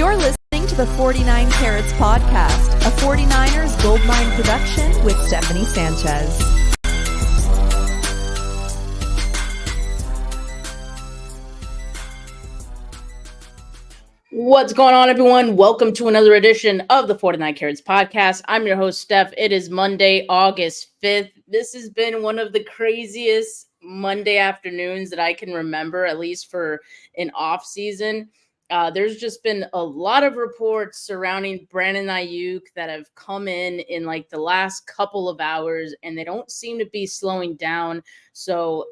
You're listening to the 49 Carats Podcast, a 49ers Goldmine production with Stephanie Sanchez. What's going on, everyone? Welcome to another edition of the 49 Carats Podcast. I'm your host, Steph. It is Monday, August 5th. This has been one of the craziest Monday afternoons that I can remember, at least for an off season. There's just been a lot of reports surrounding Brandon Aiyuk that have come in like the last couple of hours, and they don't seem to be slowing down. So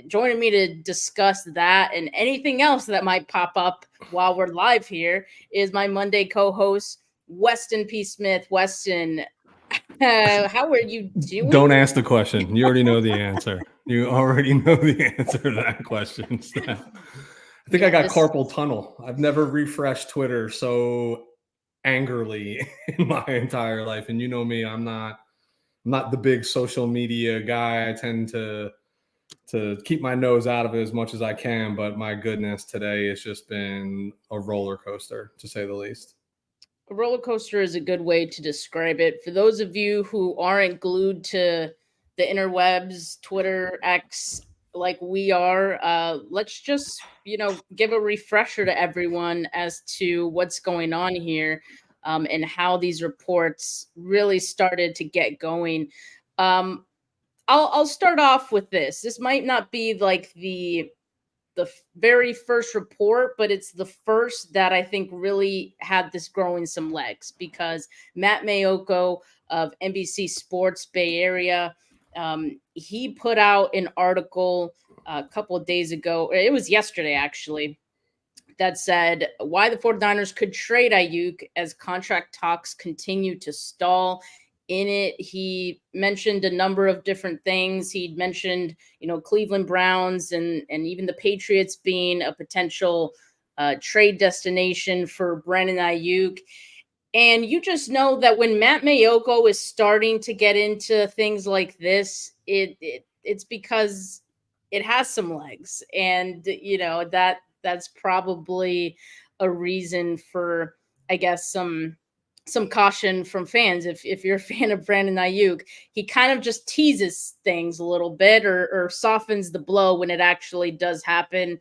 joining me to discuss that and anything else that might pop up while we're live here is my Monday co-host, Weston P. Smith. Weston, how are you doing? Don't ask the question. You already know the answer. You already know the answer to that question, Steph. I think I got carpal tunnel. I've never refreshed Twitter so angrily in my entire life. And you know me, I'm not the big social media guy. I tend to keep my nose out of it as much as I can. But my goodness, today it's just been a roller coaster, to say the least. A roller coaster is a good way to describe it. For those of you who aren't glued to the interwebs, Twitter, X, like we are, let's just, give a refresher to everyone as to what's going on here and how these reports really started to get going. I'll start off with this. This might not be like the very first report, but it's the first that I think really had this growing some legs, because Matt Mayoko of NBC Sports Bay Area, he put out an article a couple of days ago. It was yesterday, actually, that said why the 49ers could trade Aiyuk as contract talks continue to stall. In it, he mentioned a number of different things. He'd mentioned, Cleveland Browns and even the Patriots being a potential trade destination for Brandon Aiyuk. And you just know that when Matt Mayoko is starting to get into things like this, it's because it has some legs. And, that's probably a reason for, I guess, some caution from fans. If you're a fan of Brandon Aiyuk, he kind of just teases things a little bit or softens the blow when it actually does happen,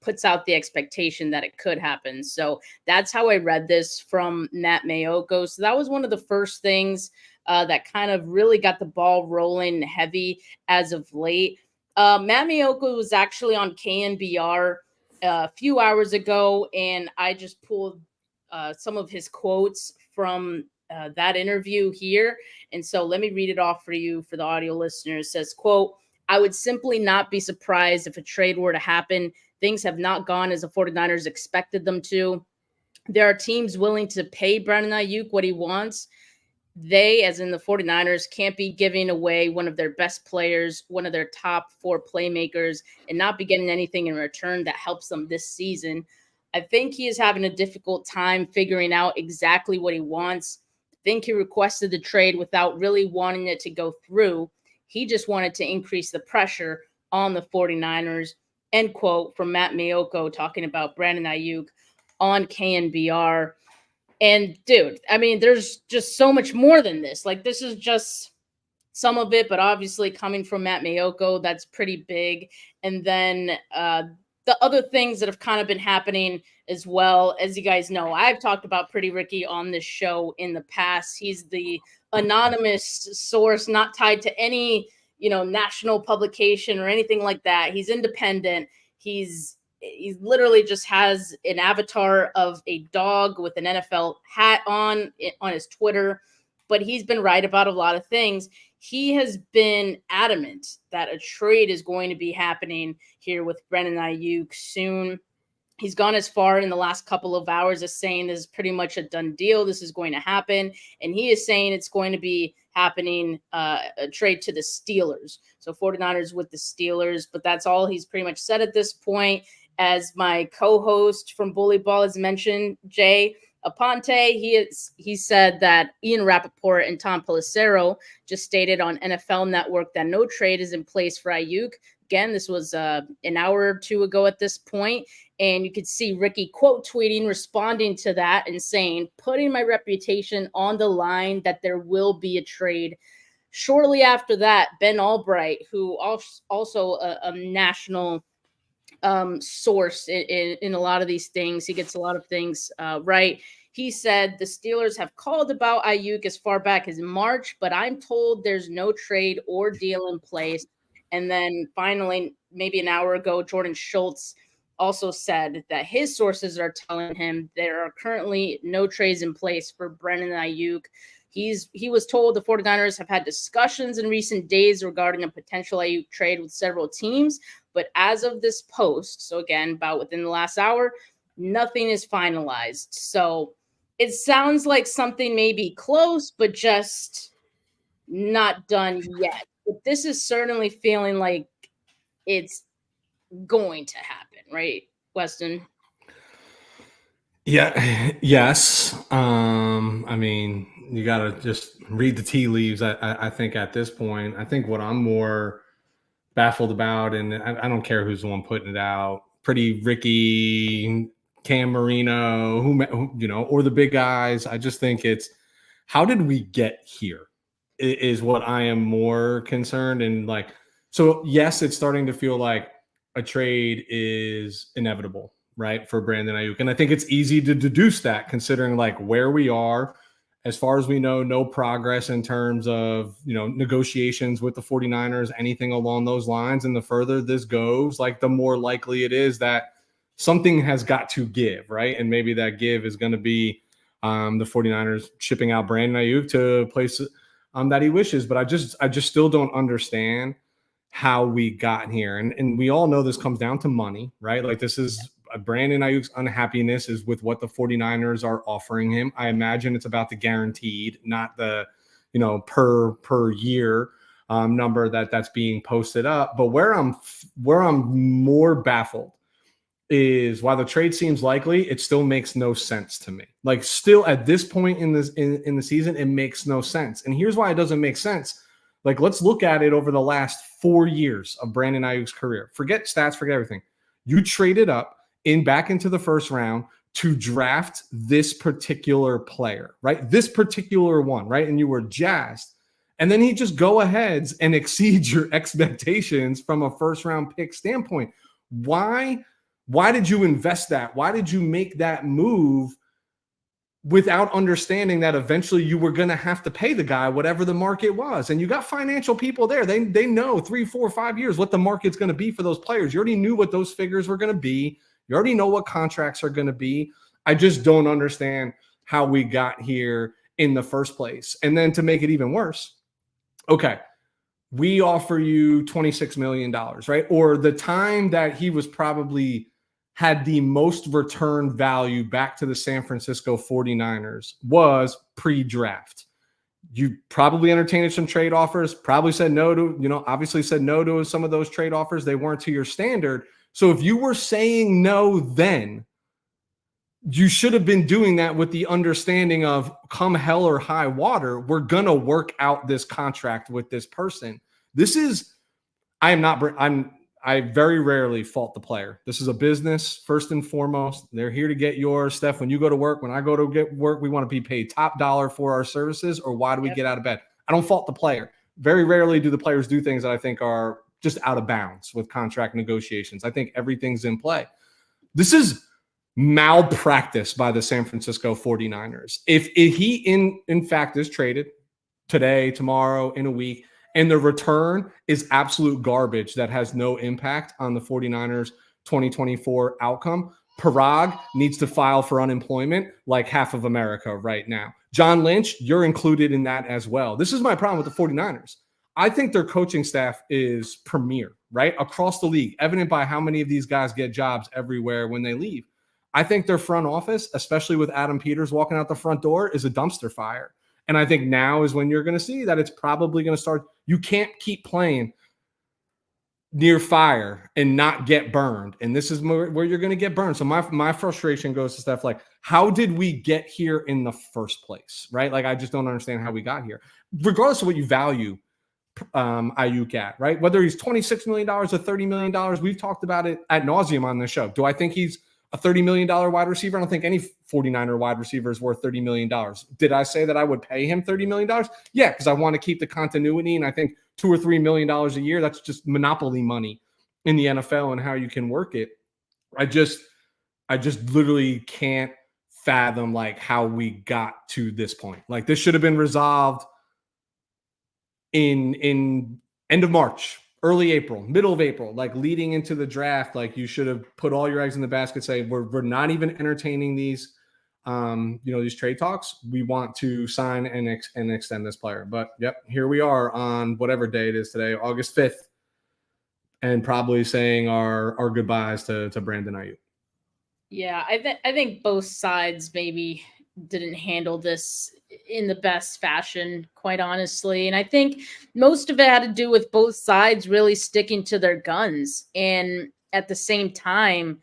puts out the expectation that it could happen. So that's how I read this from Matt Mayoko. So that was one of the first things that kind of really got the ball rolling heavy as of late. Matt Mayoko was actually on KNBR a few hours ago, and I just pulled some of his quotes from that interview here. And so let me read it off for you for the audio listeners. It says, quote, "I would simply not be surprised if a trade were to happen. Things have not gone as the 49ers expected them to. There are teams willing to pay Brandon Aiyuk what he wants. They, as in the 49ers, can't be giving away one of their best players, one of their top 4 playmakers, and not be getting anything in return that helps them this season. I think he is having a difficult time figuring out exactly what he wants. I think he requested the trade without really wanting it to go through. He just wanted to increase the pressure on the 49ers." End quote from Matt Mayoko talking about Brandon Aiyuk on KNBR. And dude, I mean, there's just so much more than this. Like, this is just some of it, but obviously coming from Matt Mayoko, that's pretty big. And then the other things that have kind of been happening as well, as you guys know, I've talked about Pretty Ricky on this show in the past. He's the anonymous source, not tied to any, national publication or anything like that. He's independent. He literally just has an avatar of a dog with an NFL hat on his Twitter, but he's been right about a lot of things. He has been adamant that a trade is going to be happening here with Brandon Aiyuk soon. He's gone as far in the last couple of hours as saying this is pretty much a done deal. This is going to happen. And he is saying it's going to be happening, a trade to the Steelers. So 49ers with the Steelers, but that's all he's pretty much said at this point. As my co-host from Bully Ball has mentioned, Jay Aponte, he said that Ian Rappaport and Tom Pelissero just stated on NFL Network that no trade is in place for Aiyuk. again, this was an hour or two ago at this point, and you could see Ricky quote tweeting, responding to that and saying, putting my reputation on the line that there will be a trade. Shortly after that, Ben Albright, who also a national source in a lot of these things, he gets a lot of things right. He said the Steelers have called about Aiyuk as far back as March, but I'm told there's no trade or deal in place. And then finally, maybe an hour ago, Jordan Schultz also said that his sources are telling him there are currently no trades in place for Brandon Aiyuk. He was told the 49ers have had discussions in recent days regarding a potential Aiyuk trade with several teams, but as of this post, so again, about within the last hour, nothing is finalized. So it sounds like something may be close, but just not done yet. But this is certainly feeling like it's going to happen, right, Weston? Yeah. Yes. I mean, you got to just read the tea leaves. I think at this point, I think what I'm more baffled about, and I don't care who's the one putting it out, Pretty Ricky, Cam Marino, who or the big guys. I just think it's, how did we get here is what I am more concerned. And like, so yes, it's starting to feel like a trade is inevitable, right, for Brandon Aiyuk. And I think it's easy to deduce that, considering like where we are. As far as we know, no progress in terms of, negotiations with the 49ers, anything along those lines. And the further this goes, like the more likely it is that something has got to give, right? And maybe that give is going to be the 49ers shipping out Brandon Aiyuk to a place that he wishes. But I just still don't understand how we got here. And we all know this comes down to money, right? Like this is Brandon Aiyuk's unhappiness is with what the 49ers are offering him. I imagine it's about the guaranteed, not the, per year number that's being posted up. But where I'm more baffled is, while the trade seems likely, it still makes no sense to me. Like still at this point in this in the season, it makes no sense. And here's why it doesn't make sense. Like, let's look at it over the last 4 years of Brandon Aiyuk's career. Forget stats, forget everything. You traded up back into the first round to draft this particular player, right? This particular one, right? And you were jazzed. And then he just go ahead and exceeds your expectations from a first round pick standpoint. Why did you invest that? Why did you make that move without understanding that eventually you were going to have to pay the guy whatever the market was? And you got financial people there. They know 3, 4, 5 years what the market's going to be for those players. You already knew what those figures were going to be. You already know what contracts are going to be. I just don't understand how we got here in the first place. And then to make it even worse, okay, we offer you $26 million, right? Or the time that he was probably had the most return value back to the San Francisco 49ers was pre-draft. You probably entertained some trade offers, probably said no to, obviously said no to some of those trade offers. They weren't to your standard. So if you were saying no then, you should have been doing that with the understanding of, come hell or high water, we're going to work out this contract with this person. I very rarely fault the player. This is a business, first and foremost. They're here to get yours. Steph, when you go to work, when I go to get work, we want to be paid top dollar for our services, or why do we get out of bed? I don't fault the player. Very rarely do the players do things that I think are just out of bounds with contract negotiations. I think everything's in play. This is malpractice by the San Francisco 49ers. If he in fact is traded today, tomorrow, in a week, and the return is absolute garbage that has no impact on the 49ers 2024 outcome, Parag needs to file for unemployment like half of America right now. John Lynch, you're included in that as well. This is my problem with the 49ers. I think their coaching staff is premier, right? Across the league, evident by how many of these guys get jobs everywhere when they leave. I think their front office, especially with Adam Peters walking out the front door, is a dumpster fire. And I think now is when you're going to see that it's probably going to start. You can't keep playing near fire and not get burned. And this is where you're going to get burned. So my frustration goes to stuff like, how did we get here in the first place, right? Like, I just don't understand how we got here. Regardless of what you value Aiyuk at, right? Whether he's $26 million or $30 million, we've talked about it ad nauseum on this show. Do I think he's a $30 million wide receiver? I don't think any 49er wide receiver is worth $30 million. Did I say that I would pay him $30 million? Yeah, because I want to keep the continuity. And I think $2 or $3 million a year, that's just monopoly money in the NFL and how you can work it. I just literally can't fathom like how we got to this point. Like this should have been resolved in end of March, early April, middle of April, like leading into the draft. Like you should have put all your eggs in the basket, say we're not even entertaining these these trade talks. We want to sign and extend this player. But yep, here we are on whatever day it is today, August 5th, and probably saying our goodbyes to Brandon Aiyuk. Yeah, I think both sides maybe didn't handle this in the best fashion, quite honestly. And I think most of it had to do with both sides really sticking to their guns. And at the same time,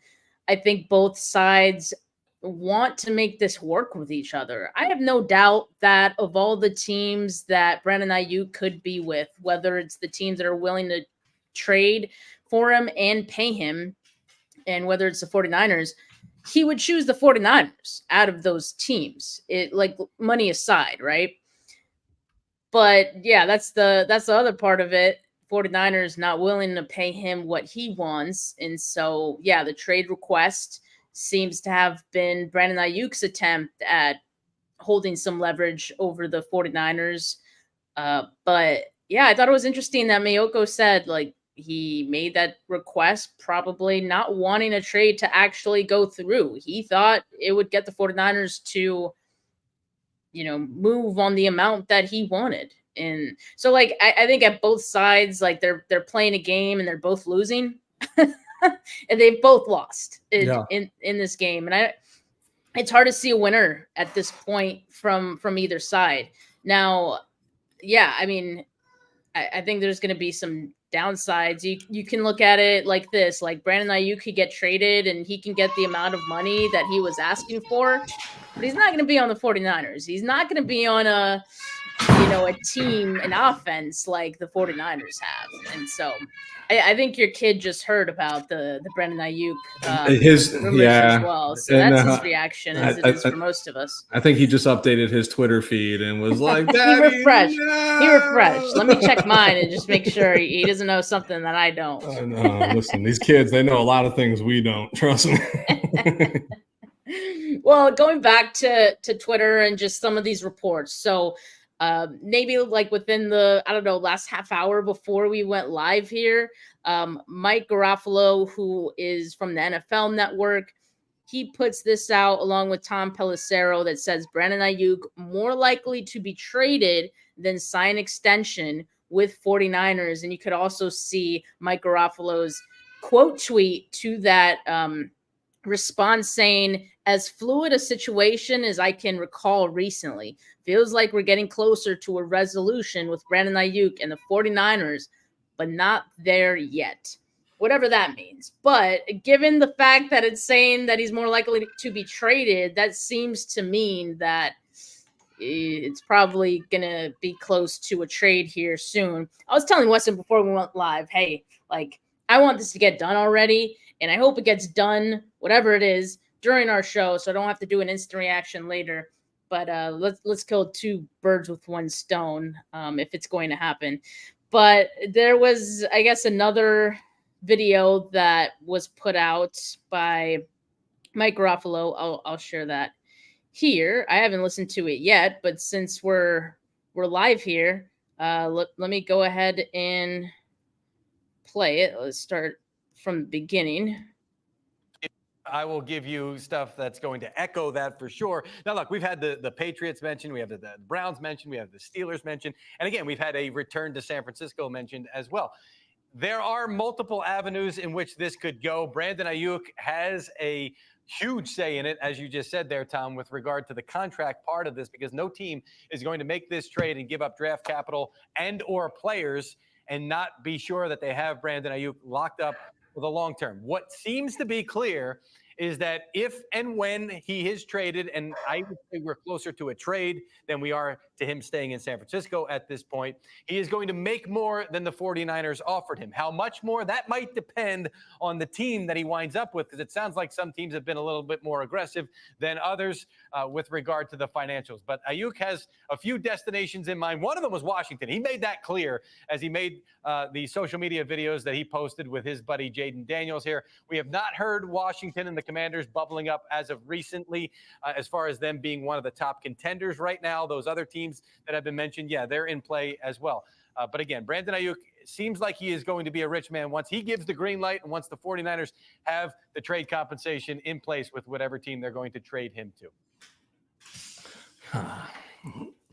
I think both sides want to make this work with each other. I have no doubt that of all the teams that Brandon Aiyuk could be with, whether it's the teams that are willing to trade for him and pay him, and whether it's the 49ers, he would choose the 49ers out of those teams. It, like, money aside, right? But yeah, that's the other part of it. 49ers not willing to pay him what he wants. And so, yeah, the trade request seems to have been Brandon Aiyuk's attempt at holding some leverage over the 49ers. But yeah, I thought it was interesting that Mayoko said, like, he made that request probably not wanting a trade to actually go through. He thought it would get the 49ers to, move on the amount that he wanted. And so, like, I think at both sides, like, they're playing a game and they're both losing. And they've both lost in this game. And it's hard to see a winner at this point from either side. Now, yeah, I mean, I think there's going to be some downsides. You can look at it like this, like Brandon Aiyuk could get traded and he can get the amount of money that he was asking for, but he's not going to be on the 49ers. He's not going to be on a team, an offense like the 49ers have. And so I think your kid just heard about the Brandon Aiyuk rumors as well. So that's his reaction as it is for most of us. I think he just updated his Twitter feed and was like, he refreshed. No! He refreshed. Let me check mine and just make sure he doesn't know something that I don't. No, listen, these kids, they know a lot of things we don't. Trust me. Well, going back to Twitter and just some of these reports. So maybe like within the, last half hour before we went live here, Mike Garofalo, who is from the NFL Network, he puts this out along with Tom Pelissero that says Brandon Aiyuk more likely to be traded than sign extension with 49ers. And you could also see Mike Garofalo's quote tweet to that response saying, as fluid a situation as I can recall recently, feels like we're getting closer to a resolution with Brandon Aiyuk and the 49ers, but not there yet. Whatever that means. But given the fact that it's saying that he's more likely to be traded, that seems to mean that it's probably going to be close to a trade here soon. I was telling Weston before we went live, hey, like, I want this to get done already, and I hope it gets done, whatever it is, during our show, so I don't have to do an instant reaction later. But let's kill two birds with one stone if it's going to happen. But there was, I guess, another video that was put out by Mike Garofalo. I'll share that here. I haven't listened to it yet, but since we're live here, let me go ahead and play it. Let's start from the beginning. I will give you stuff that's going to echo that for sure. Now, look, we've had the Patriots mentioned. We have the Browns mentioned. We have the Steelers mentioned. And again, we've had a return to San Francisco mentioned as well. There are multiple avenues in which this could go. Brandon Aiyuk has a huge say in it, as you just said there, Tom, with regard to the contract part of this, because no team is going to make this trade and give up draft capital and or players and not be sure that they have Brandon Aiyuk locked up for the long term. What seems to be clear is that if and when he is traded, and I would say we're closer to a trade than we are to him staying in San Francisco at this point, he is going to make more than the 49ers offered him. How much more? That might depend on the team that he winds up with, because it sounds like some teams have been a little bit more aggressive than others with regard to the financials. But Aiyuk has a few destinations in mind. One of them was Washington. He made that clear as he made the social media videos that he posted with his buddy Jaden Daniels here. We have not heard Washington and the Commanders bubbling up as of recently, as far as them being one of the top contenders right now. Those other teams that have been mentioned, yeah, they're in play as well. But again, Brandon Aiyuk seems like he is going to be a rich man once he gives the green light and once the 49ers have the trade compensation in place with whatever team they're going to trade him to.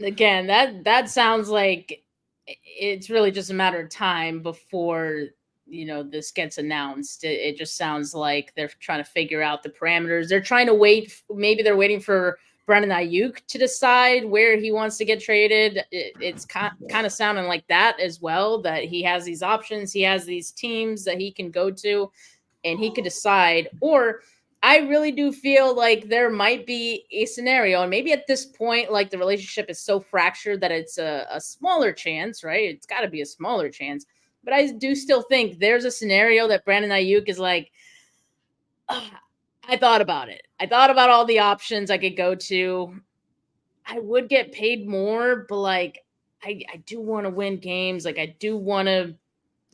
Again, that sounds like it's really just a matter of time before this gets announced. It just sounds like they're trying to figure out the parameters. They're trying to wait. Maybe they're waiting for Brandon Aiyuk to decide where he wants to get traded. It's kind of sounding like that as well, that he has these options. He has these teams that he can go to and he could decide. Or I really do feel like there might be a scenario, and maybe at this point, like the relationship is so fractured that it's a smaller chance, right? It's got to be a smaller chance. But I do still think there's a scenario that Brandon Aiyuk is like, I thought about it. I thought about all the options I could go to. I would get paid more, but like, I do want to win games. Like, I do want to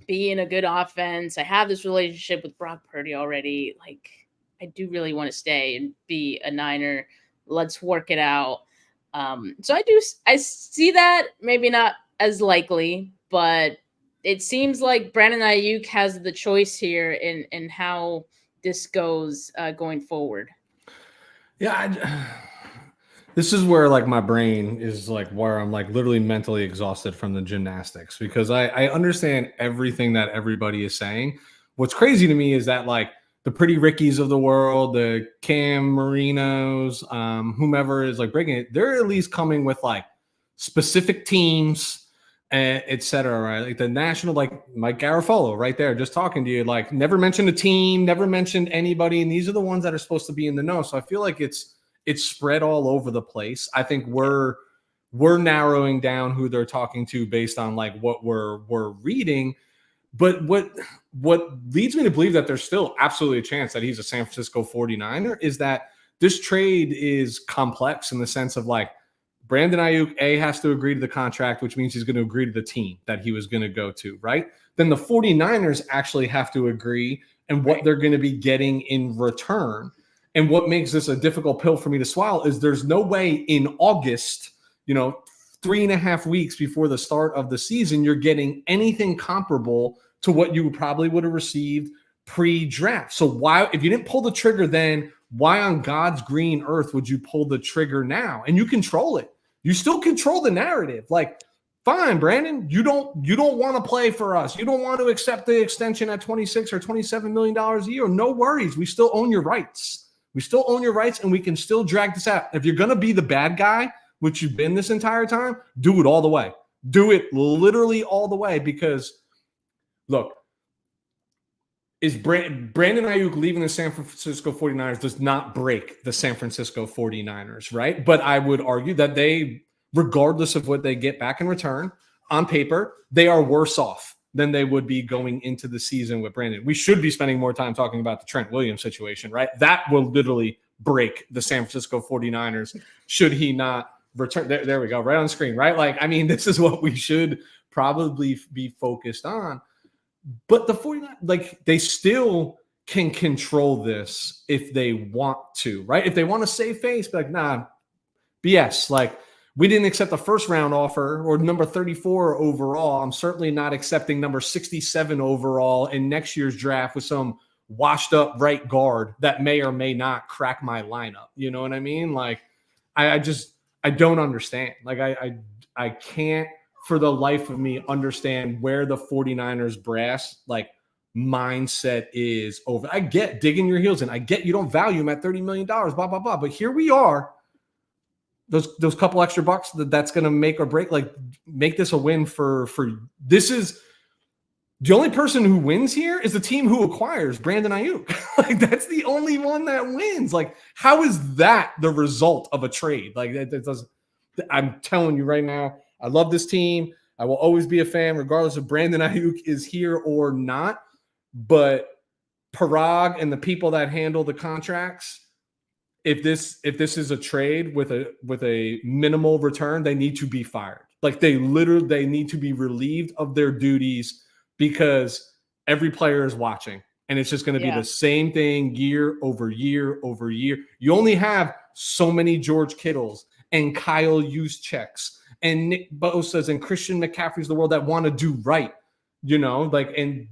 be in a good offense. I have this relationship with Brock Purdy already. Like, I do really want to stay and be a Niner. Let's work it out. So I see that, maybe not as likely, but it seems like Brandon Aiyuk has the choice here in how this goes going forward. Yeah, this is where like my brain is like where I'm like literally mentally exhausted from the gymnastics, because I understand everything that everybody is saying. What's crazy to me is that like the Pretty Rickies of the world, the Cam Marinos, whomever is like breaking it, they're at least coming with like specific teams, et cetera, right? Like the national, like Mike Garafolo right there, just talking to you, like never mentioned a team, never mentioned anybody. And these are the ones that are supposed to be in the know. So I feel like it's spread all over the place. I think we're narrowing down who they're talking to based on like what we're reading. But what leads me to believe that there's still absolutely a chance that he's a San Francisco 49er is that this trade is complex in the sense of like, Brandon Aiyuk, has to agree to the contract, which means he's going to agree to the team that he was going to go to, right? Then the 49ers actually have to agree and what they're going to be getting in return. And what makes this a difficult pill for me to swallow is there's no way in August, 3.5 weeks before the start of the season, you're getting anything comparable to what you probably would have received pre-draft. So why, if you didn't pull the trigger then, why on God's green earth would you pull the trigger now? And you control it. You still control the narrative. Like, fine, Brandon, you don't want to play for us. You don't want to accept the extension at $26 or $27 million a year. No worries. We still own your rights. We still own your rights, and we can still drag this out. If you're going to be the bad guy, which you've been this entire time, do it all the way. Do it literally all the way, because, look, is Brandon Aiyuk leaving the San Francisco 49ers does not break the San Francisco 49ers, right? But I would argue that they, regardless of what they get back in return, on paper, they are worse off than they would be going into the season with Brandon. We should be spending more time talking about the Trent Williams situation, right? That will literally break the San Francisco 49ers should he not return. There we go, right on the screen, right? Like, I mean, this is what we should probably be focused on. But the 49ers, like, they still can control this if they want to, right? If they want to save face, be like, nah, BS. Like, we didn't accept the first round offer or number 34 overall. I'm certainly not accepting number 67 overall in next year's draft with some washed up right guard that may or may not crack my lineup. You know what I mean? Like, I don't understand. Like, I can't for the life of me understand where the 49ers brass like mindset is over. I get digging your heels in. I get you don't value him at $30 million, blah, blah, blah. But here we are. Those couple extra bucks that's going to make or break, like make this a win for this is The only person who wins here is the team who acquires Brandon Aiyuk. Like, that's the only one that wins. Like, how is that the result of a trade? Like, that doesn't. I'm telling you right now, I love this team. I will always be a fan, regardless if Brandon Aiyuk is here or not. But Parag and the people that handle the contracts, if this is a trade with a minimal return, they need to be fired. Like, they need to be relieved of their duties, because every player is watching, and it's just going to be the same thing year over year over year. You only have so many George Kittles and Kyle Juszczyks and Nick Bosa's and Christian McCaffrey's of the world that want to do right, like, and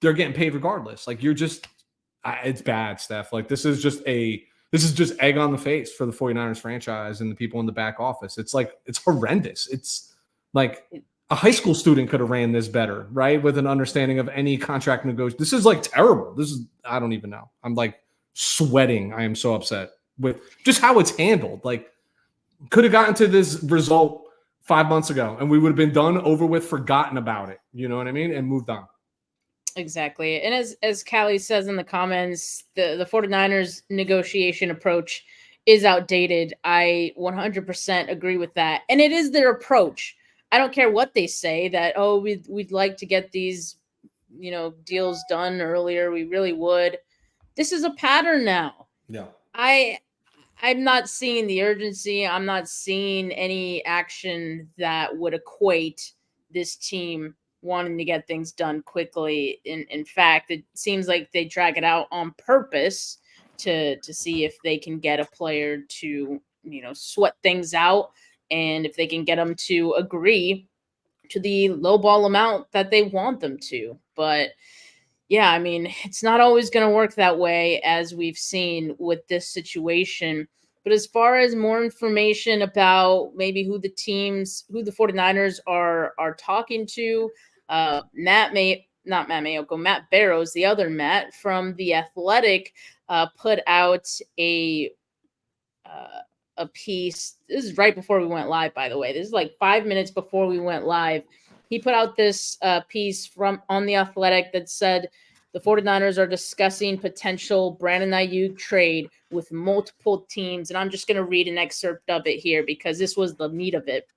they're getting paid regardless. Like, it's bad, Steph. Like, this is just egg on the face for the 49ers franchise and the people in the back office. It's horrendous. It's like a high school student could have ran this better, right? With an understanding of any contract negotiation. This is like terrible. I don't even know. I'm like sweating. I am so upset with just how it's handled. Like, could have gotten to this result 5 months ago and we would have been done, over with, forgotten about it. You know what I mean? And moved on. Exactly. And as Callie says in the comments, the 49ers negotiation approach is outdated. I 100% agree with that. And it is their approach. I don't care what they say that, we'd like to get these, deals done earlier. We really would. This is a pattern now. Yeah. I'm not seeing the urgency. I'm not seeing any action that would equate this team wanting to get things done quickly. In fact, it seems like they drag it out on purpose to see if they can get a player to, sweat things out, and if they can get them to agree to the low ball amount that they want them to. But yeah, I mean, it's not always going to work that way, as we've seen with this situation. But as far as more information about maybe who the 49ers are talking to, Matt Barrows, the other Matt from The Athletic, put out a piece. This is right before we went live, by the way. This is like 5 minutes before we went live. He put out this piece on The Athletic that said the 49ers are discussing potential Brandon Aiyuk trade with multiple teams. And I'm just going to read an excerpt of it here because this was the meat of it.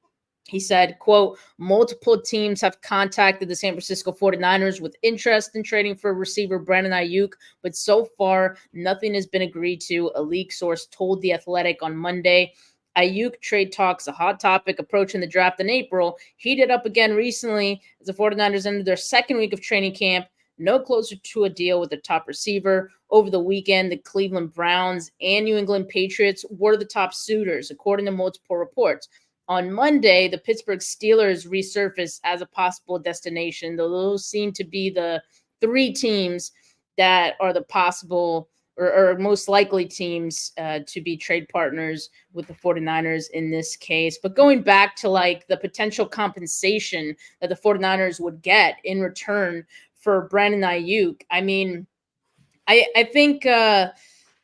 He said, quote, multiple teams have contacted the San Francisco 49ers with interest in trading for receiver Brandon Aiyuk, but so far nothing has been agreed to, a league source told The Athletic on Monday. Aiyuk trade talks, a hot topic approaching the draft in April, heated up again recently as the 49ers entered their second week of training camp, no closer to a deal with their top receiver. Over the weekend, the Cleveland Browns and New England Patriots were the top suitors, according to multiple reports. On Monday, the Pittsburgh Steelers resurfaced as a possible destination, though those seem to be the three teams that are the possible or most likely teams to be trade partners with the 49ers in this case. But going back to like the potential compensation that the 49ers would get in return for Brandon Aiyuk, I mean, I think Matt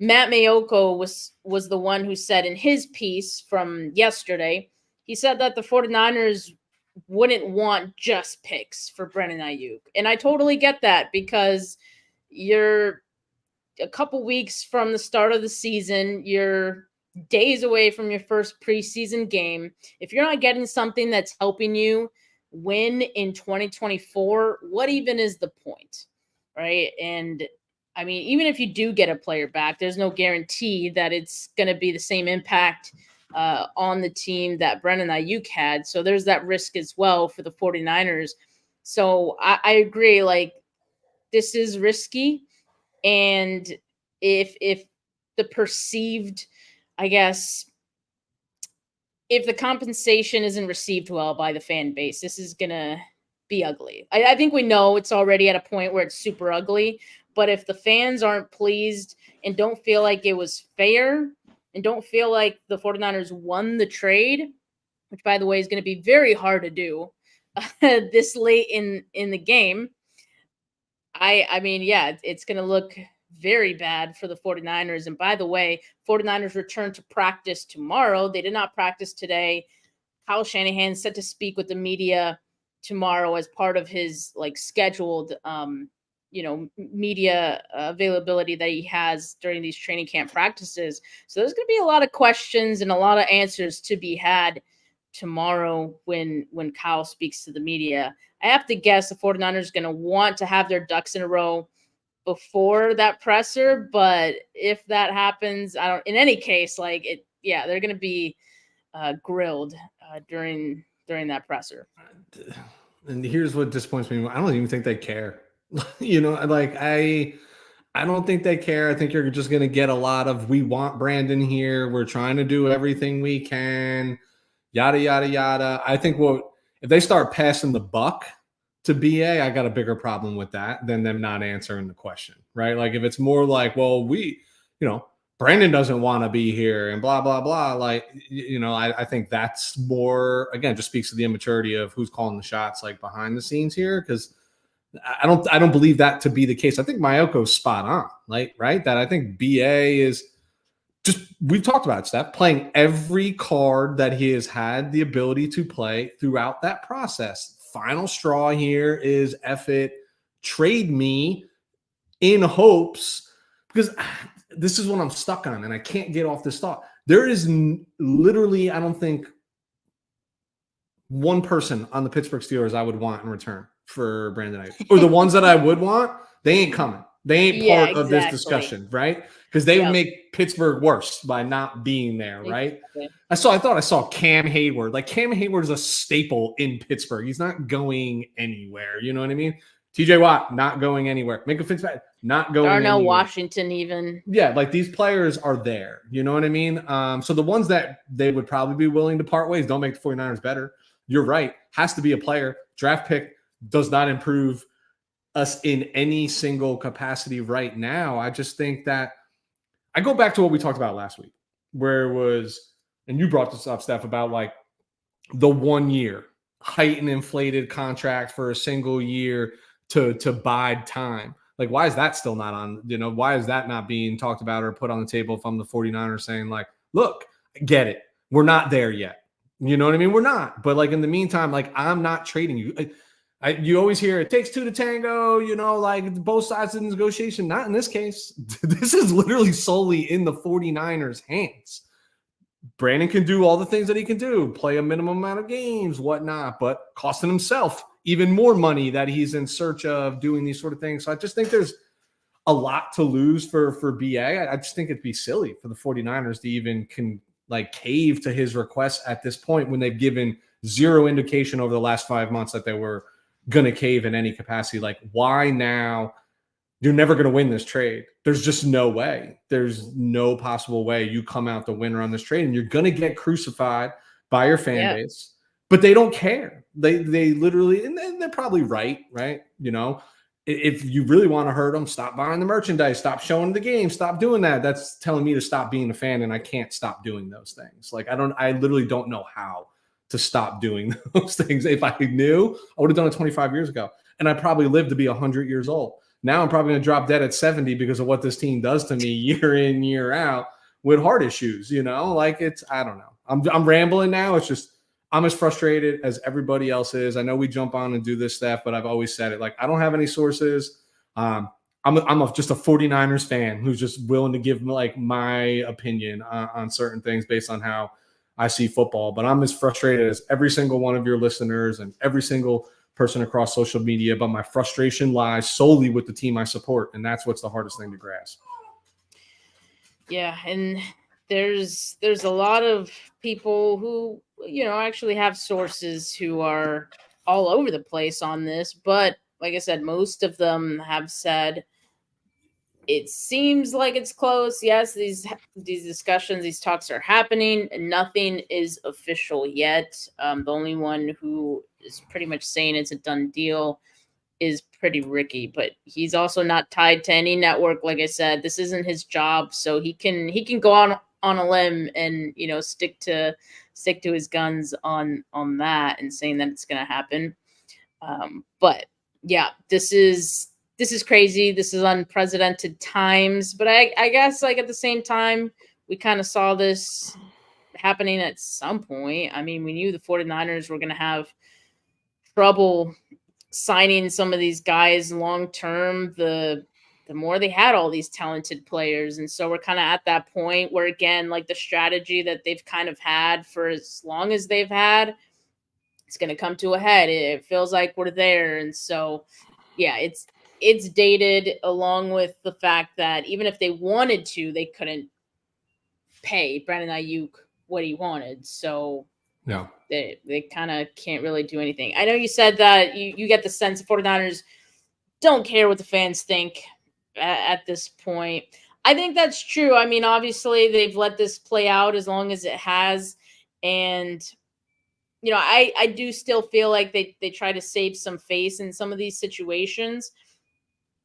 Mayoko was the one who said in his piece from yesterday, he said that the 49ers wouldn't want just picks for Brandon Aiyuk. And I totally get that because you're a couple weeks from the start of the season. You're days away from your first preseason game. If you're not getting something that's helping you win in 2024, what even is the point, right? And I mean, even if you do get a player back, there's no guarantee that it's going to be the same impact on the team that Brandon Aiyuk had. So there's that risk as well for the 49ers. So I agree, like, this is risky. And if the perceived, I guess, if the compensation isn't received well by the fan base, this is going to be ugly. I think we know it's already at a point where it's super ugly. But if the fans aren't pleased and don't feel like it was fair and don't feel like the 49ers won the trade, which, by the way, is going to be very hard to do this late in the game, I mean, yeah, it's going to look very bad for the 49ers. And by the way, 49ers return to practice tomorrow. They did not practice today. Kyle Shanahan set to speak with the media tomorrow as part of his like scheduled media availability that he has during these training camp practices. So there's going to be a lot of questions and a lot of answers to be had tomorrow when Kyle speaks to the media. I have to guess the 49ers going to want to have their ducks in a row before that presser, but if that happens, in any case, like it, yeah, they're going to be grilled during that presser. And here's what disappoints me. I don't even think they care. I don't think they care. I think you're just going to get a lot of, we want Brandon here. We're trying to do everything we can, yada, yada, yada. I think if they start passing the buck to BA, I got a bigger problem with that than them not answering the question, right? Like if it's more like, well, Brandon doesn't want to be here and blah, blah, blah. Like, I think that's more, again, just speaks to the immaturity of who's calling the shots like behind the scenes here. Cause I don't believe that to be the case. I think Mayoko's spot on, like, right? That I think BA is just, we've talked about it, Steph, playing every card that he has had the ability to play throughout that process. Final straw here is F it, trade me in hopes, because this is what I'm stuck on and I can't get off this thought. There is literally, I don't think, one person on the Pittsburgh Steelers I would want in return for Brandon Aiyuk. Or the ones that I would want, they ain't coming. They ain't part of this discussion, right? Because they would make Pittsburgh worse by not being there, right? Exactly. I thought I saw Cam Hayward. Like Cam Hayward is a staple in Pittsburgh. He's not going anywhere. You know what I mean? TJ Watt, not going anywhere. Minka Fitzpatrick, not going anywhere. Darnell Washington even. Yeah, like these players are there. You know what I mean? So the ones that they would probably be willing to part ways don't make the 49ers better. You're right. Has to be a player. Draft pick does not improve us in any single capacity right now. I just think that I go back to what we talked about last week, where it was, and you brought this up, Steph, about like the 1 year heightened inflated contract for a single year to bide time. Like, why is that still not on, why is that not being talked about or put on the table if I'm the 49ers saying like, look, get it. We're not there yet. You know what I mean? We're not. But like in the meantime, like I'm not trading you. You always hear it takes two to tango, like both sides of the negotiation. Not in this case. This is literally solely in the 49ers' hands. Brandon can do all the things that he can do, play a minimum amount of games, whatnot, but costing himself even more money that he's in search of doing these sort of things. So I just think there's a lot to lose for BA. I just think it'd be silly for the 49ers to even cave to his request at this point when they've given zero indication over the last 5 months that they were going to cave in any capacity. Like, why now? You're never going to win this trade. There's just no way. There's no possible way you come out the winner on this trade, and you're going to get crucified by your fan base. But they don't care. They literally, and they're probably right? If you really want to hurt them, stop buying the merchandise, stop showing the game, stop doing that. That's telling me to stop being a fan, and I can't stop doing those things. Like I literally don't know how to stop doing those things. If I knew, I would have done it 25 years ago, and I probably lived to be 100 years old. Now I'm probably going to drop dead at 70 because of what this team does to me year in, year out with heart issues. I don't know. I'm rambling now. It's just, I'm as frustrated as everybody else is. I know we jump on and do this stuff, but I've always said it. Like, I don't have any sources. I'm just a 49ers fan who's just willing to give like my opinion on certain things based on how I see football. But I'm as frustrated as every single one of your listeners and every single person across social media. But my frustration lies solely with the team I support, and that's what's the hardest thing to grasp. Yeah, and there's a lot of people who actually have sources who are all over the place on this, but like I said, most of them have said it seems like it's close. Yes, these discussions, these talks are happening, and nothing is official yet. The only one who is pretty much saying it's a done deal is pretty Ricky, but he's also not tied to any network. Like I said, this isn't his job, so he can go on a limb and stick to his guns on that and saying that it's going to happen. But yeah, this is crazy. This is unprecedented times, but I guess like at the same time, we kind of saw this happening at some point. I mean, we knew the 49ers were going to have trouble signing some of these guys long term, the more they had all these talented players. And so we're kind of at that point where, again, like the strategy that they've kind of had for as long as they've had, it's going to come to a head. It feels like we're there. And so, yeah, it's dated, along with the fact that even if they wanted to, they couldn't pay Brandon Aiyuk what he wanted. So yeah, they kind of can't really do anything. I know you said that you get the sense the 49ers don't care what the fans think at this point. I think that's true. I mean, obviously they've let this play out as long as it has. And, you know, I do still feel like they try to save some face in some of these situations.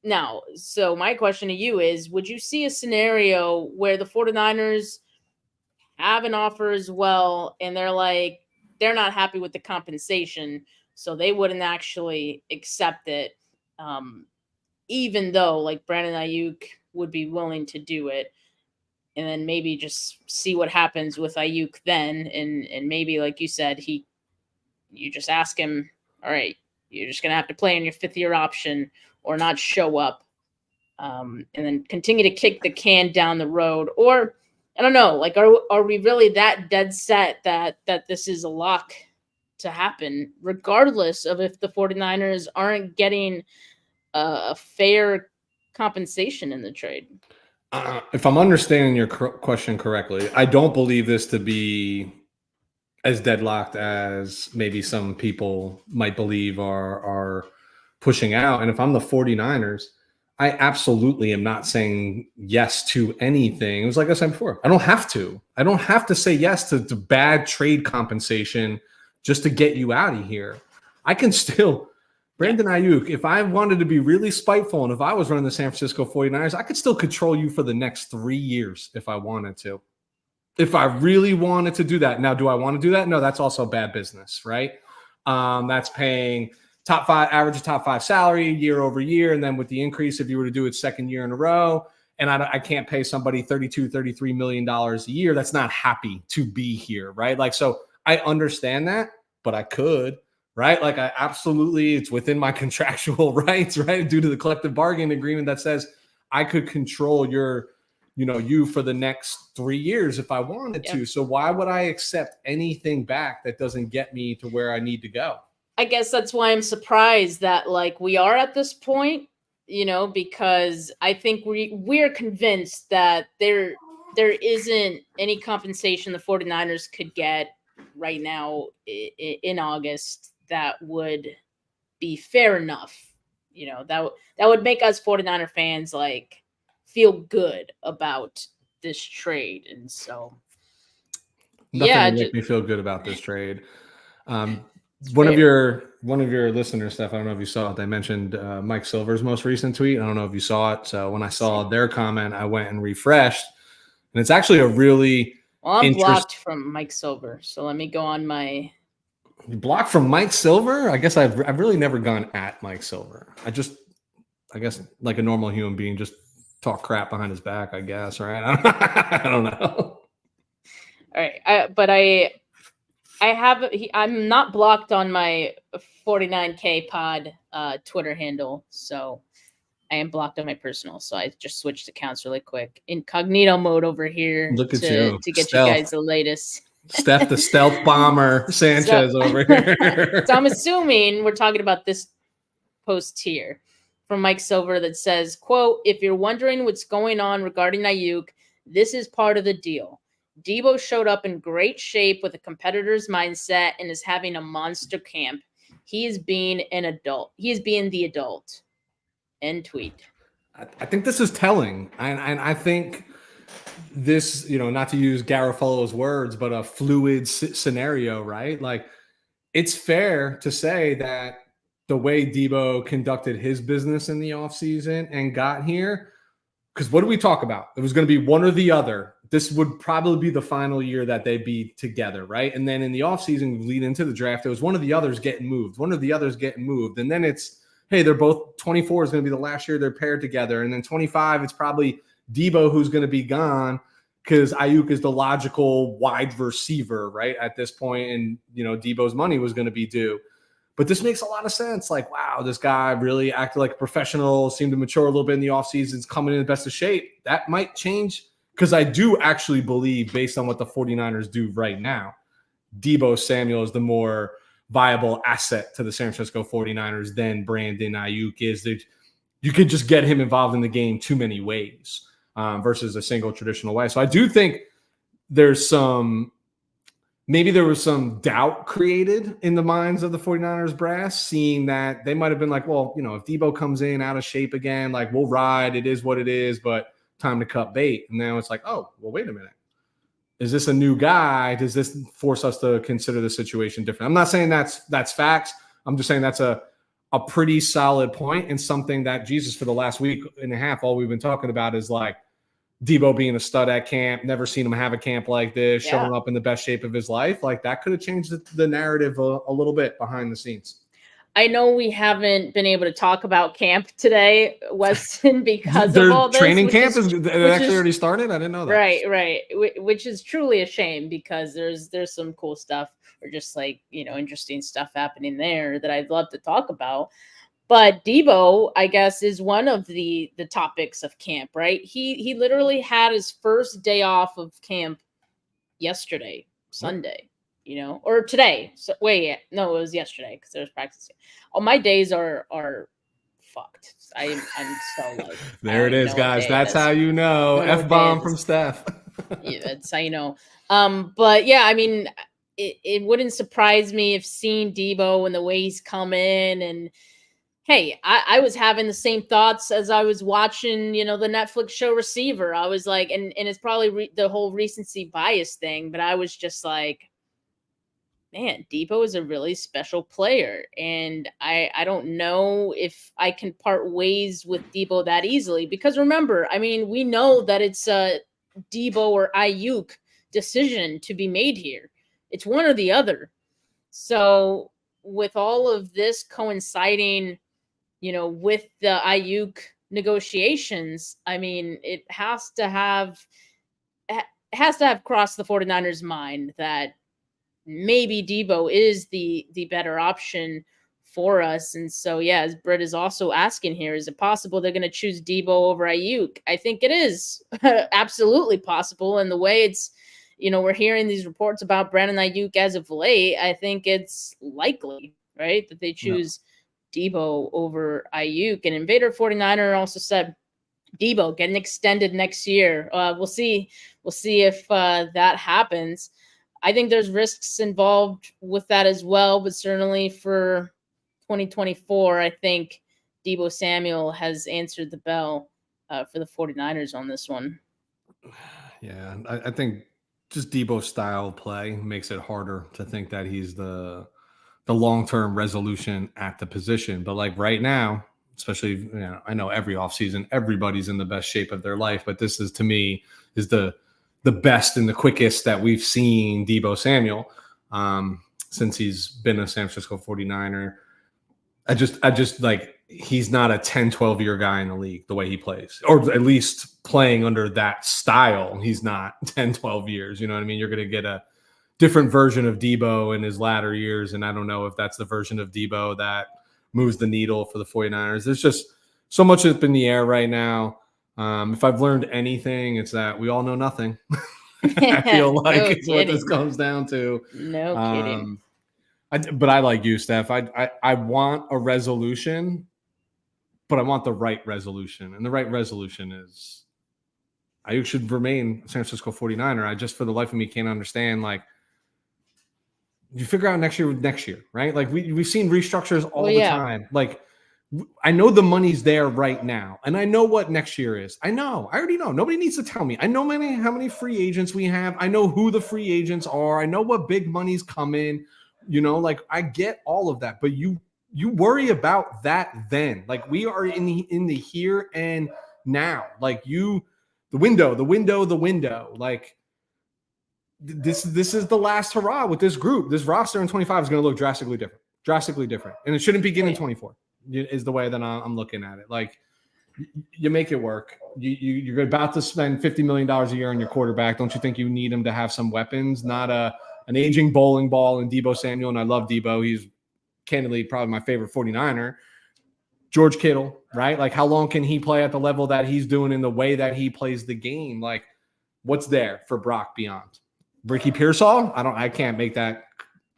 Now, so my question to you is, would you see a scenario where the 49ers have an offer as well, and they're not happy with the compensation, so they wouldn't actually accept it, even though like Brandon Aiyuk would be willing to do it, and then maybe just see what happens with Aiyuk then, and maybe like you said, you just ask him, all right, you're just gonna have to play on your 5th-year option or not show up, and then continue to kick the can down the road. Or I don't know, like, are we really that dead set that this is a lock to happen, regardless of if the 49ers aren't getting a fair compensation in the trade? If I'm understanding your question correctly, I don't believe this to be as deadlocked as maybe some people might believe are pushing out. And if I'm the 49ers, I absolutely am not saying yes to anything. It was like I said before, I don't have to. I don't have to say yes to bad trade compensation just to get you out of here. I can still, Brandon Aiyuk, if I wanted to be really spiteful and if I was running the San Francisco 49ers, I could still control you for the next 3 years if I wanted to. If I really wanted to do that. Now, do I want to do that? No, that's also bad business, right? That's paying average top 5 salary year over year. And then with the increase, if you were to do it 2nd year in a row, and I can't pay somebody $33 million a year, that's not happy to be here, right? Like, so I understand that, but I could, right? Like I absolutely, it's within my contractual rights, right? Due to the collective bargaining agreement that says I could control you for the next 3 years if I wanted to. So why would I accept anything back that doesn't get me to where I need to go? I guess that's why I'm surprised that like we are at this point, because I think we're convinced that there isn't any compensation the 49ers could get right now in August that would be fair enough. That would make us 49er fans like feel good about this trade. And so nothing would make me feel good about this trade. One of your listeners, Steph, I don't know if you saw it. They mentioned Mike Silver's most recent tweet. I don't know if you saw it. So when I saw their comment, I went and refreshed, and it's actually a really I'm blocked from Mike Silver. So let me go on my. You blocked from Mike Silver? I guess I've really never gone at Mike Silver. I guess like a normal human being, just talk crap behind his back, I guess, right? I don't know. All right, but I'm not blocked on my 49K pod Twitter handle, so I am blocked on my personal. So I just switched accounts really quick. Incognito mode over here. Look at to get stealth. You guys the latest. Steph, the stealth bomber Sanchez over here. So I'm assuming we're talking about this post here from Mike Silver that says, quote, "If you're wondering what's going on regarding Aiyuk, this is part of the deal. Deebo showed up in great shape with a competitor's mindset and is having a monster camp. He is being an adult. He is being the adult." End tweet. I think this is telling. And I think this, not to use Garofalo's words, but a fluid scenario, right? Like, it's fair to say that the way Deebo conducted his business in the offseason and got here, because what did we talk about? It was going to be one or the other. This would probably be the final year that they'd be together, right? And then in the offseason, lead into the draft, it was one of the others getting moved. And then it's, hey, they're both 24 is going to be the last year they're paired together. And then 25, it's probably Deebo who's going to be gone because Aiyuk is the logical wide receiver, right, at this point. And, Deebo's money was going to be due. But this makes a lot of sense. Like, wow, this guy really acted like a professional, seemed to mature a little bit in the offseason, is coming in the best of shape. That might change, because I do actually believe, based on what the 49ers do right now, Deebo Samuel is the more viable asset to the San Francisco 49ers than Brandon Aiyuk is. You could just get him involved in the game too many ways versus a single traditional way. So I do think there's maybe there was some doubt created in the minds of the 49ers brass, seeing that they might have been like, well, if Deebo comes in out of shape again, like, we'll ride. It is what it is, but time to cut bait. And now it's like, oh, well, wait a minute. Is this a new guy? Does this force us to consider the situation different? I'm not saying that's facts. I'm just saying that's a pretty solid point, and something that, Jesus, for the last week and a half, all we've been talking about is like Deebo being a stud at camp, never seen him have a camp like this, showing up in the best shape of his life. Like, that could have changed the narrative a little bit behind the scenes. I know we haven't been able to talk about camp today, Weston, because of all this. Training camp is actually already started? I didn't know that. Right. Which is truly a shame, because there's some cool stuff, or just like, interesting stuff happening there that I'd love to talk about. But Deebo, I guess, is one of the topics of camp, right? He literally had his first day off of camp yesterday, Sunday. Or today. So it was yesterday, because there was practice. All my days are fucked. I'm so like, there it is, guys. That's how you know. F-bomb from Steph. Yeah, that's how you know. But yeah, I mean, it wouldn't surprise me if seeing Deebo and the way he's come in, and hey, I was having the same thoughts as I was watching, the Netflix show Receiver. I was like, and it's probably the whole recency bias thing, but I was just like, man, Deebo is a really special player. And I don't know if I can part ways with Deebo that easily, because remember, I mean, we know that it's a Deebo or Aiyuk decision to be made here. It's one or the other. So with all of this coinciding, with the Aiyuk negotiations, I mean, it has to have crossed the 49ers' mind that maybe Deebo is the better option for us. And so, yeah, as Britt is also asking here, is it possible they're going to choose Deebo over Aiyuk? I think it is absolutely possible. And the way it's, we're hearing these reports about Brandon Aiyuk as of late, I think it's likely, right, that they choose Deebo over Aiyuk. And Invader 49er also said Deebo getting extended next year. We'll see if that happens. I think there's risks involved with that as well, but certainly for 2024, I think Deebo Samuel has answered the bell for the 49ers on this one. Yeah, I think just Deebo's style play makes it harder to think that he's the long-term resolution at the position. But like right now, especially, I know every offseason, everybody's in the best shape of their life, but this is, to me, is the best and the quickest that we've seen Deebo Samuel since he's been a San Francisco 49er. I just like, he's not a 10, 12-year guy in the league the way he plays, or at least playing under that style. He's not 10, 12 years. You know what I mean? You're going to get a different version of Deebo in his latter years, and I don't know if that's the version of Deebo that moves the needle for the 49ers. There's just so much up in the air right now. If I've learned anything, it's that we all know nothing. I feel like it's what this comes down to. No kidding. But I like you, Steph. I want a resolution, but I want the right resolution. And the right resolution is Aiyuk should remain a San Francisco 49er. I just, for the life of me, can't understand, like, you figure out next year, right? Like, we've seen restructures all the time. Like, I know the money's there right now, and I know what next year is. I already know. Nobody needs to tell me. I know how many free agents we have. I know who the free agents are. I know what big money's coming. Like, I get all of that, but you worry about that then. Like, we are in the here and now. Like, the window. Like, this is the last hurrah with this group. This roster in 25 is going to look drastically different, and it shouldn't begin in 24. Is the way that I'm looking at it. Like, you make it work. You're about to spend $50 million a year on your quarterback. Don't you think you need him to have some weapons, not an aging bowling ball in Deebo Samuel? And I love Deebo. He's candidly probably my favorite 49er, George Kittle, right? Like, how long can he play at the level that he's doing in the way that he plays the game? Like, what's there for Brock beyond Ricky Pearsall? I can't make that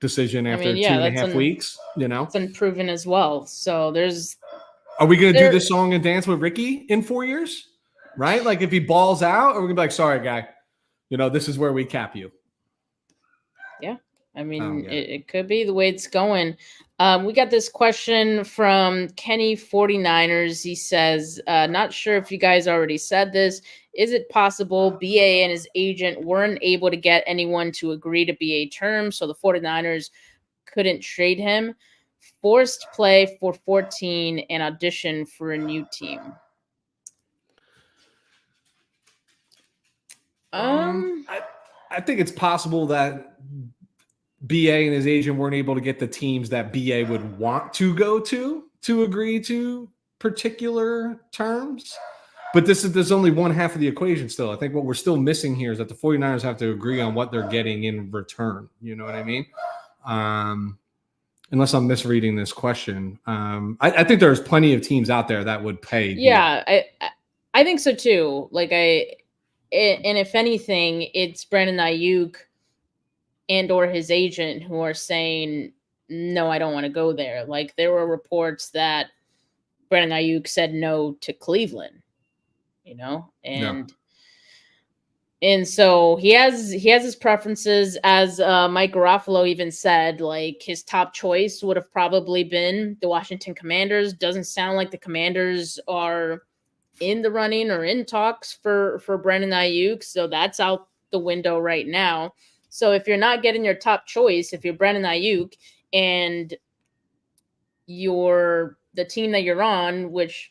decision after 2.5 weeks. It's unproven as well. So are we going to do this song and dance with Ricky in 4 years? Right? Like, if he balls out, or we're going to be like, sorry, guy, this is where we cap you. Yeah. I mean, it could be the way it's going. We got this question from Kenny 49ers. He says, not sure if you guys already said this. Is it possible BA and his agent weren't able to get anyone to agree to BA terms, so the 49ers couldn't trade him? Forced play for 14 and audition for a new team. I think it's possible that BA and his agent weren't able to get the teams that BA would want to go to agree to particular terms. But there's only one half of the equation still. I think what we're still missing here is that the 49ers have to agree on what they're getting in return. You know what I mean? Unless I'm misreading this question. I think there's plenty of teams out there that would pay. Yeah, I think so too. And if anything, it's Brandon Aiyuk and or his agent who are saying, no, I don't want to go there. Like, there were reports that Brandon Aiyuk said no to Cleveland, and so he has his preferences, as Mike Garofalo even said. Like, his top choice would have probably been the Washington Commanders. Doesn't sound like the Commanders are in the running or in talks for Brandon Aiyuk, so that's out the window right now. So if you're not getting your top choice, if you're Brandon Aiyuk and you're the team that you're on, which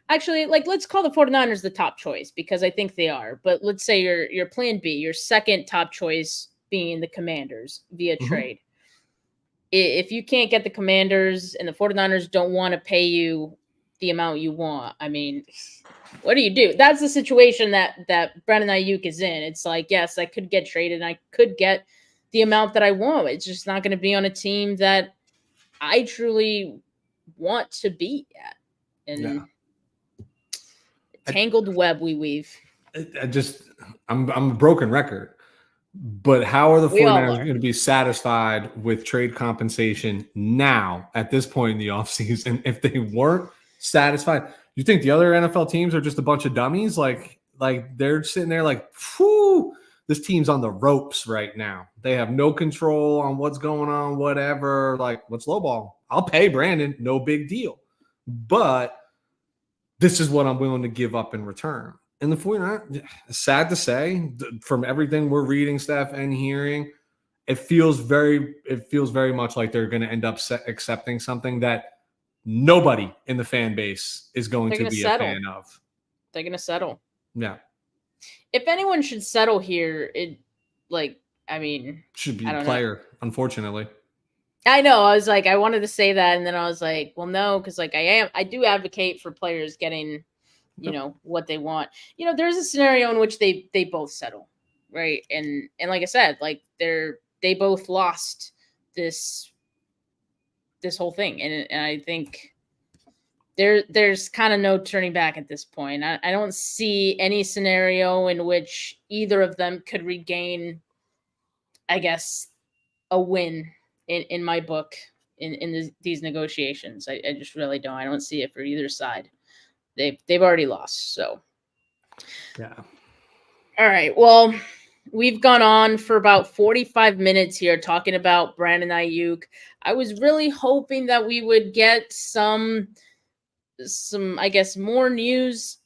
actually, let's call the 49ers the top choice, because I think they are. But let's say your plan B, your second top choice being the Commanders via trade. If you can't get the Commanders and the 49ers don't want to pay you the amount you want, I mean, what do you do? That's the situation that Brandon Aiyuk is in. It's like, yes, I could get traded and I could get the amount that I want. It's just not going to be on a team that I truly want to be at. And tangled web we weave. I'm a broken record. But how are the 49ers going to be satisfied with trade compensation now at this point in the offseason if they weren't satisfied? You think the other NFL teams are just a bunch of dummies? Like they're sitting there like, whew, this team's on the ropes right now. They have no control on what's going on, whatever. Like, let's lowball. I'll pay Brandon, no big deal. But this is what I'm willing to give up in return. And the 49ers, sad to say, from everything we're reading, Steph, and hearing, it feels very much like they're going to end up accepting something that nobody in the fan base is going to be a fan of. They're going to settle. Yeah. If anyone should settle here, should be a player, unfortunately. I know. I was like, I wanted to say that, and then I was like, well, no, because I do advocate for players getting, what they want. There's a scenario in which they both settle, right? And like I said, like they both lost this whole thing, and I think there's kind of no turning back at this point. I don't see any scenario in which either of them could regain, I guess, a win in my book in these negotiations. I just really don't. I don't see it for either side. They've already lost. So yeah. All right. Well, we've gone on for about 45 minutes here talking about Brandon Aiyuk. I was really hoping that we would get some I guess more news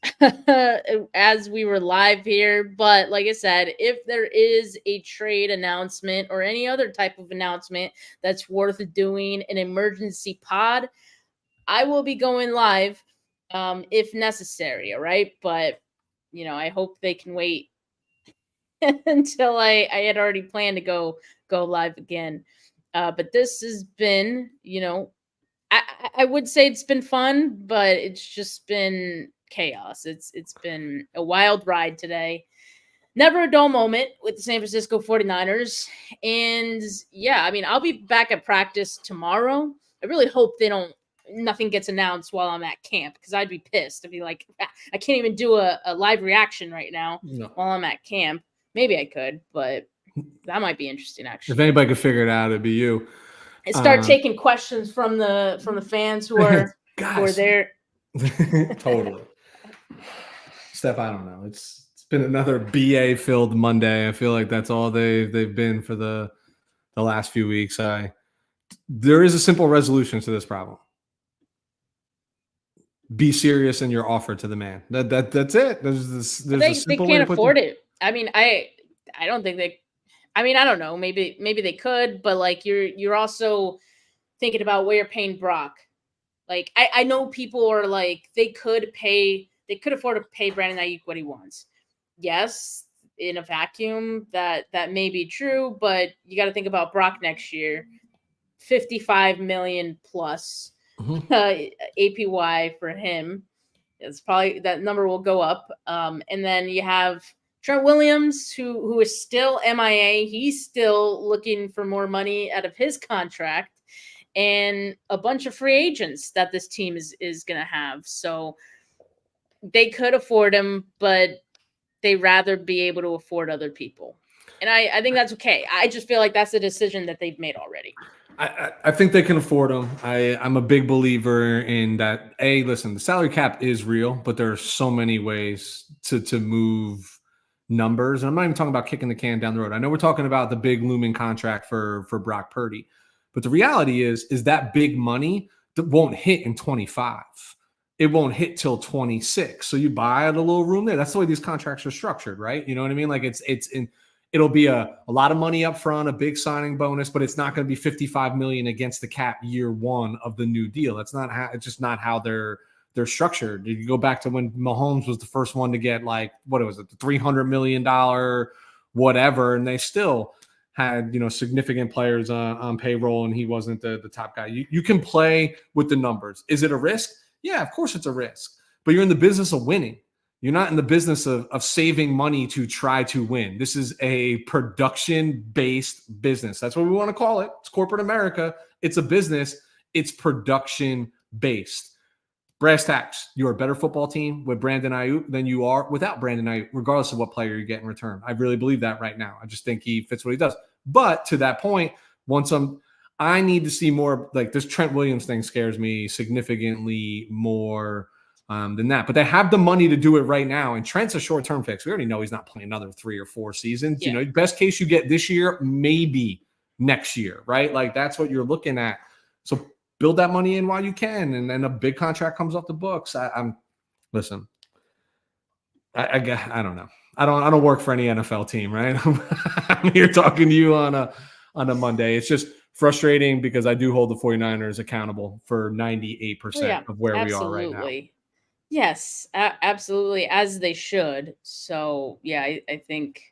as we were live here. But like I said, if there is a trade announcement or any other type of announcement that's worth doing an emergency pod, I will be going live if necessary. All right. But, I hope they can wait until I had already planned to go live again. But this has been, I would say it's been fun, but it's just been chaos. It's been a wild ride today. Never a dull moment with the San Francisco 49ers. And yeah, I'll be back at practice tomorrow. I really hope nothing gets announced while I'm at camp, because I'd be pissed. I'd be like, I can't even do a live reaction right now while I'm at camp. Maybe I could, but that might be interesting, actually. If anybody could figure it out, it'd be you. And start taking questions from the fans who are there. Totally. Steph, I don't know. It's been another BA filled Monday. I feel like that's all they've been for the last few weeks. There is a simple resolution to this problem. Be serious in your offer to the man. That's it. They can't afford it. I mean, I don't think they. I mean, I don't know. Maybe they could, but like you're also thinking about what you're paying Brock. Like I know people are like they could afford to pay Brandon Aiyuk what he wants. Yes, in a vacuum that may be true, but you got to think about Brock next year, $55 million plus APY for him. It's probably that number will go up. And then you have Trent Williams, who is still MIA. He's still looking for more money out of his contract, and a bunch of free agents that this team is going to have. So they could afford him, but they rather be able to afford other people. And I think that's okay. I just feel like that's a decision that they've made already. I think they can afford him. I'm a big believer in that. Listen, the salary cap is real, but there are so many ways to move numbers. And I'm not even talking about kicking the can down the road. I know we're talking about the big looming contract for Brock Purdy, but the reality is that big money that won't hit in 25. It won't hit till 26. So you buy a little room there. That's the way these contracts are structured, right? You know what I mean? Like it'll be a lot of money up front, a big signing bonus, but it's not going to be $55 million against the cap year one of the new deal. It's just not how they're structured. You go back to when Mahomes was the first one to get like, what was it, the $300 million whatever, and they still had, significant players on payroll, and he wasn't the top guy. You can play with the numbers. Is it a risk? Yeah, of course it's a risk, but you're in the business of winning. You're not in the business of saving money to try to win. This is a production-based business. That's what we want to call it. It's corporate America. It's a business. It's production-based. Brass tacks, you're a better football team with Brandon Aiyuk than you are without Brandon Aiyuk, regardless of what player you get in return. I really believe that right now. I just think he fits what he does. But to that point, I need to see more. Like this Trent Williams thing scares me significantly more than that. But they have the money to do it right now. And Trent's a short-term fix. We already know he's not playing another 3 or 4 seasons. Yeah. Best case you get this year, maybe next year, right? Like that's what you're looking at. So build that money in while you can, and then a big contract comes off the books. Listen. I don't know. I don't work for any NFL team, right? I'm here talking to you on a Monday. It's just frustrating because I do hold the 49ers accountable for 98% of where we are right now. Yes, absolutely, as they should. So yeah, I think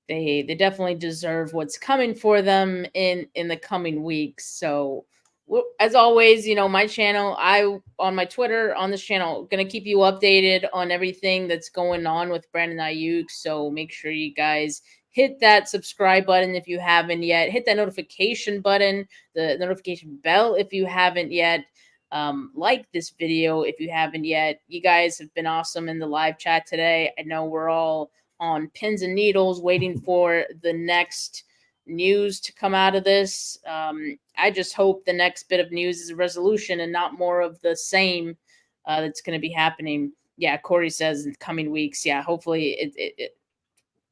they definitely deserve what's coming for them in the coming weeks. So as always, my channel, on my Twitter, on this channel, going to keep you updated on everything that's going on with Brandon Aiyuk. So make sure you guys hit that subscribe button if you haven't yet. Hit that notification button, the notification bell if you haven't yet. Like this video if you haven't yet. You guys have been awesome in the live chat today. I know we're all on pins and needles waiting for the next news to come out of this. I just hope the next bit of news is a resolution and not more of the same that's going to be happening. Yeah, Corey says in the coming weeks. Yeah, hopefully it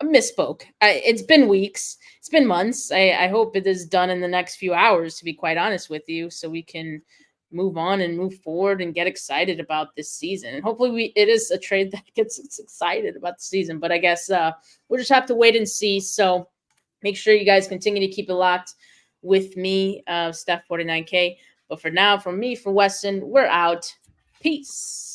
I misspoke. It's been weeks. It's been months. I hope it is done in the next few hours, to be quite honest with you, so we can move on and move forward and get excited about this season. And hopefully it is a trade that gets us excited about the season. But I guess we'll just have to wait and see. So make sure you guys continue to keep it locked with me, Steph 49K. But for now, from me, for Weston, we're out. Peace.